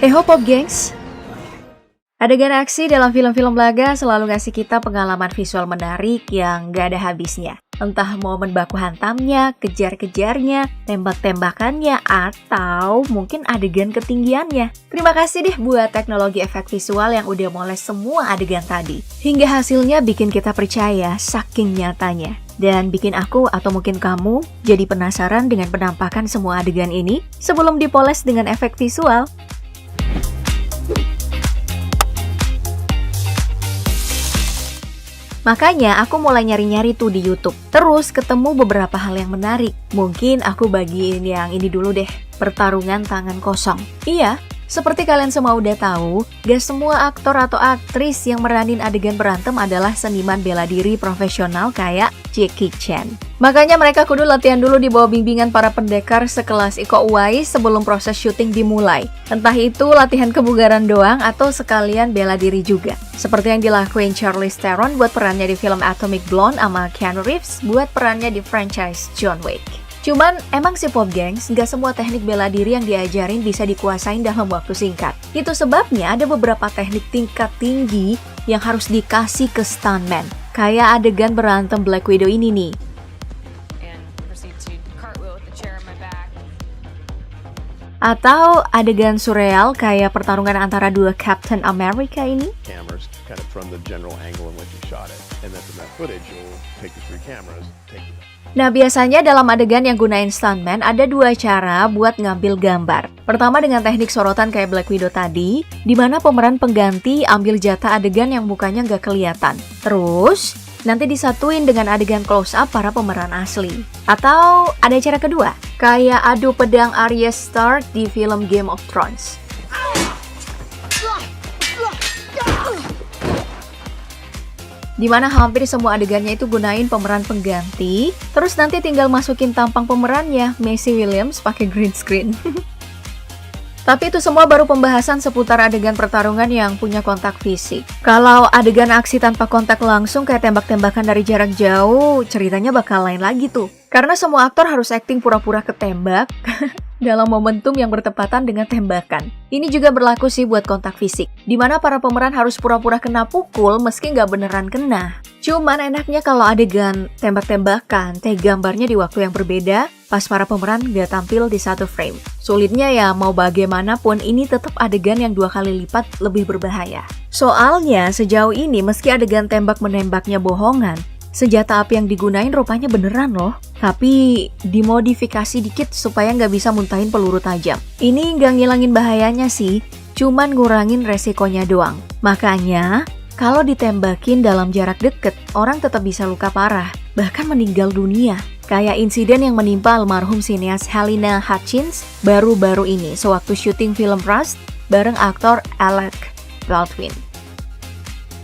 Hey ho Pop Gengs! Adegan aksi dalam film-film laga selalu ngasih kita pengalaman visual menarik yang gak ada habisnya. Entah momen baku hantamnya, kejar-kejarnya, tembak-tembakannya, atau mungkin adegan ketinggiannya. Terima kasih deh buat teknologi efek visual yang udah moles semua adegan tadi. Hingga hasilnya bikin kita percaya saking nyatanya. Dan bikin aku atau mungkin kamu jadi penasaran dengan penampakan semua adegan ini sebelum dipoles dengan efek visual. Makanya aku mulai nyari-nyari tuh di YouTube. Terus ketemu beberapa hal yang menarik. Mungkin aku bagiin yang ini dulu deh. Pertarungan tangan kosong. Iya, seperti kalian semua udah tahu, gak semua aktor atau aktris yang meranin adegan berantem adalah seniman bela diri profesional kayak Jackie Chan. Makanya mereka kudu latihan dulu di bawah bimbingan para pendekar sekelas Iko Uwais sebelum proses syuting dimulai. Entah itu latihan kebugaran doang atau sekalian bela diri juga. Seperti yang dilakuin Charlize Theron buat perannya di film Atomic Blonde sama Keanu Reeves buat perannya di franchise John Wick. Cuman emang si Pop Gengs, gak semua teknik bela diri yang diajarin bisa dikuasain dalam waktu singkat. Itu sebabnya ada beberapa teknik tingkat tinggi yang harus dikasih ke stuntman. Kayak adegan berantem Black Widow ini nih. Atau adegan surreal kayak pertarungan antara dua Captain America ini. Nah, biasanya dalam adegan yang gunain stuntman ada dua cara buat ngambil gambar. Pertama dengan teknik sorotan kayak Black Widow tadi, di mana pemeran pengganti ambil jatah adegan yang mukanya nggak kelihatan. Terus, nanti disatuin dengan adegan close-up para pemeran asli. Atau ada cara kedua, kayak adu pedang Arya Stark di film Game of Thrones. Dimana hampir semua adegannya itu gunain pemeran pengganti, terus nanti tinggal masukin tampang pemerannya, Maisie Williams pakai green screen. Tapi itu semua baru pembahasan seputar adegan pertarungan yang punya kontak fisik. Kalau adegan aksi tanpa kontak langsung kayak tembak-tembakan dari jarak jauh, ceritanya bakal lain lagi tuh. Karena semua aktor harus akting pura-pura ketembak dalam momentum yang bertepatan dengan tembakan. Ini juga berlaku sih buat kontak fisik, di mana para pemeran harus pura-pura kena pukul meski nggak beneran kena. Cuman enaknya kalau adegan tembak-tembakan, take gambarnya di waktu yang berbeda, pas para pemeran nggak tampil di satu frame. Sulitnya ya mau bagaimanapun ini tetap adegan yang 2 kali lipat lebih berbahaya. Soalnya sejauh ini meski adegan tembak-menembaknya bohongan, senjata api yang digunain rupanya beneran loh. Tapi dimodifikasi dikit supaya nggak bisa muntahin peluru tajam. Ini nggak ngilangin bahayanya sih, cuman ngurangin resikonya doang. Makanya, kalau ditembakin dalam jarak deket, orang tetap bisa luka parah, bahkan meninggal dunia. Kayak insiden yang menimpa almarhum sineas Helena Hutchins baru-baru ini sewaktu syuting film Rust bareng aktor Alec Baldwin.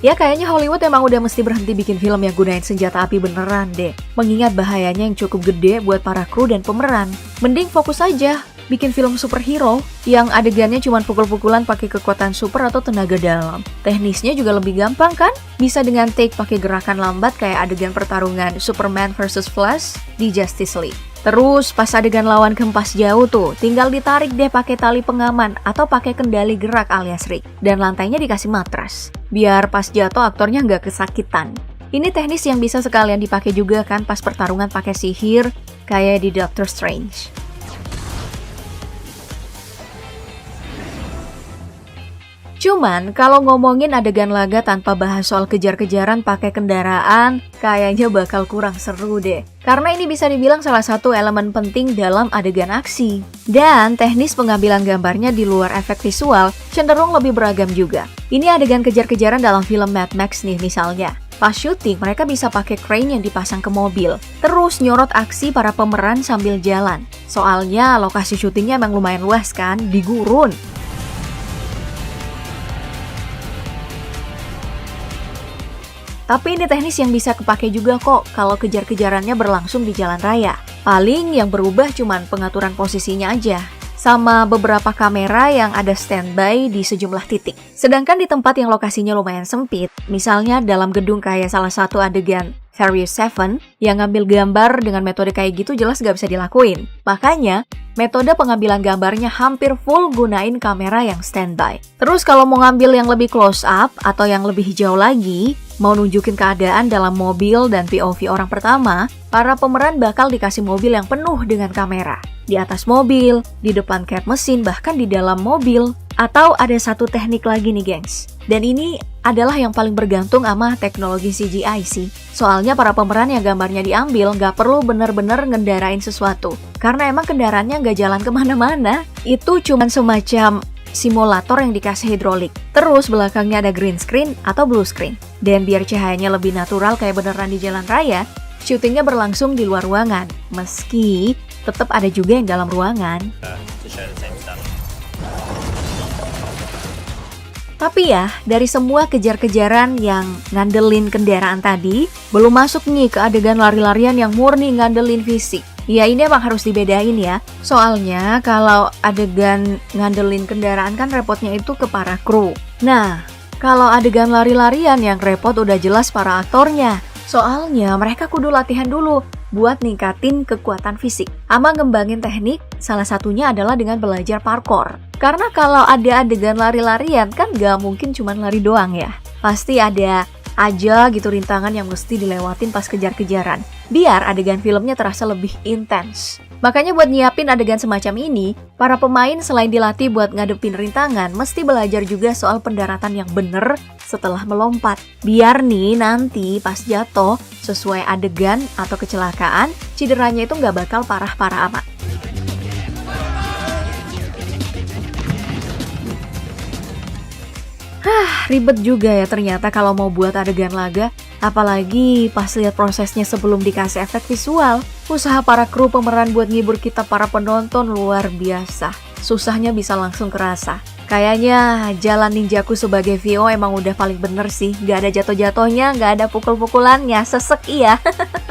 Ya kayaknya Hollywood emang udah mesti berhenti bikin film yang gunain senjata api beneran deh. Mengingat bahayanya yang cukup gede buat para kru dan pemeran. Mending fokus aja bikin film superhero yang adegannya cuma pukul-pukulan pakai kekuatan super atau tenaga dalam. Teknisnya juga lebih gampang kan? Bisa dengan take pakai gerakan lambat kayak adegan pertarungan Superman vs Flash di Justice League. Terus pas adegan lawan kempas jauh tuh, tinggal ditarik deh pakai tali pengaman atau pakai kendali gerak alias rig. Dan lantainya dikasih matras, biar pas jatuh aktornya nggak kesakitan. Ini teknis yang bisa sekalian dipakai juga kan pas pertarungan pakai sihir kayak di Doctor Strange. Cuman, kalau ngomongin adegan laga tanpa bahas soal kejar-kejaran pakai kendaraan, kayaknya bakal kurang seru deh. Karena ini bisa dibilang salah satu elemen penting dalam adegan aksi. Dan teknis pengambilan gambarnya di luar efek visual cenderung lebih beragam juga. Ini adegan kejar-kejaran dalam film Mad Max nih misalnya. Pas syuting, mereka bisa pakai crane yang dipasang ke mobil. Terus nyorot aksi para pemeran sambil jalan. Soalnya lokasi syutingnya emang lumayan luas kan, di gurun. Tapi ini teknis yang bisa kepake juga kok kalau kejar-kejarannya berlangsung di jalan raya. Paling yang berubah cuman pengaturan posisinya aja. Sama beberapa kamera yang ada standby di sejumlah titik. Sedangkan di tempat yang lokasinya lumayan sempit, misalnya dalam gedung kayak salah satu adegan Furious 7 yang ngambil gambar dengan metode kayak gitu jelas gak bisa dilakuin. Makanya, metode pengambilan gambarnya hampir full gunain kamera yang standby. Terus kalau mau ngambil yang lebih close up atau yang lebih jauh lagi, mau nunjukin keadaan dalam mobil dan POV orang pertama, para pemeran bakal dikasih mobil yang penuh dengan kamera. Di atas mobil, di depan kap mesin, bahkan di dalam mobil. Atau ada satu teknik lagi nih gengs. Dan ini adalah yang paling bergantung sama teknologi CGI sih. Soalnya para pemeran yang gambarnya diambil nggak perlu bener-bener ngendarain sesuatu. Karena emang kendaraannya nggak jalan kemana-mana. Itu cuma semacam simulator yang dikasih hidrolik. Terus belakangnya ada green screen atau blue screen. Dan biar cahayanya lebih natural kayak beneran di jalan raya, syutingnya berlangsung di luar ruangan. Meski tetap ada juga yang dalam ruangan. Tapi ya, dari semua kejar-kejaran yang ngandelin kendaraan tadi, belum masuk nih ke adegan lari-larian yang murni ngandelin fisik. Ya ini emang harus dibedain ya. Soalnya kalau adegan ngandelin kendaraan kan repotnya itu ke para kru. Nah, kalau adegan lari-larian yang repot udah jelas para aktornya. Soalnya mereka kudu latihan dulu buat ningkatin kekuatan fisik. Ama ngembangin teknik, salah satunya adalah dengan belajar parkour. Karena kalau ada adegan lari-larian kan gak mungkin cuma lari doang ya. Pasti ada aja gitu rintangan yang mesti dilewatin pas kejar-kejaran. Biar adegan filmnya terasa lebih intens. Makanya buat nyiapin adegan semacam ini, para pemain selain dilatih buat ngadepin rintangan, mesti belajar juga soal pendaratan yang bener setelah melompat. Biar nih nanti pas jatuh, sesuai adegan atau kecelakaan, cederanya itu nggak bakal parah-parah amat. Ribet juga ya ternyata kalau mau buat adegan laga. Apalagi pas lihat prosesnya sebelum dikasih efek visual. Usaha para kru pemeran buat ngibur kita para penonton luar biasa. Susahnya bisa langsung kerasa. Kayaknya jalan ninjaku sebagai VO emang udah paling bener sih. Gak ada jatuh-jatuhnya, gak ada pukul-pukulannya, sesek iya.